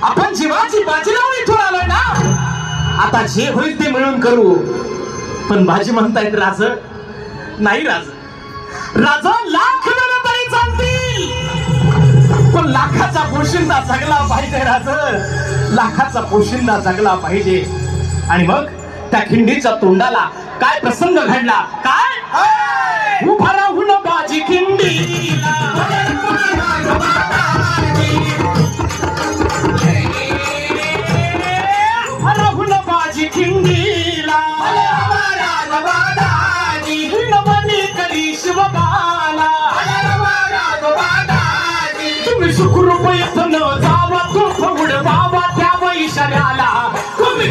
आपण जीवाची बाजी लावून इथून आलोय ना, आता जे होईल ते मिळून करू. पण बाजी म्हणतायत राज नाही, राज लाख दिलं तरी चालतील, पण लाखाचा पोशिंदा जगला पाहिजे. राज लाखाचा पोशिंदा जगला पाहिजे. आणि मग त्या खिंडीच्या तोंडाला काय प्रसंग घडला, काय उभा राहून बाजी खिंडीला, उभा राहून बाजी खिंडीला, नवनी करी शिवबाला, तुम्ही सुखरूप येथून जावा, तो फौड बाबा त्या वैशाल्याला, तुम्ही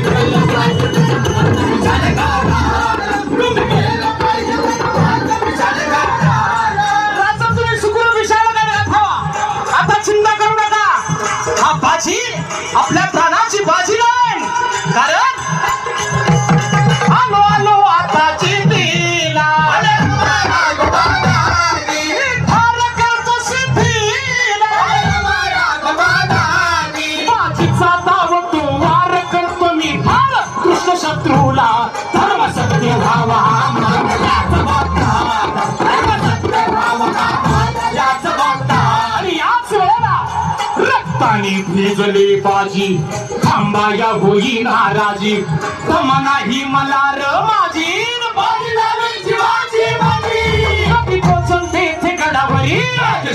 आपल्या प्राणाची बाजी नाही, कारण आलो आलो आता जिंदीला, ठार करतो सिद्धीला, बाजीचा दाव तो वार करतो मी ठार, कृष्ण शत्रूला धर्म सत्य भावा, रक्ताने भिजली बाजी, थांबाया होई नाराजी, दम नाही मला र माझी, बाजी लागली शिवाजी बाजी, पोचून तेथे गडावरी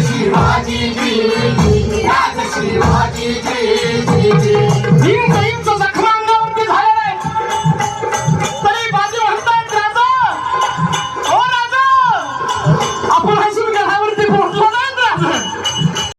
शिवाजी.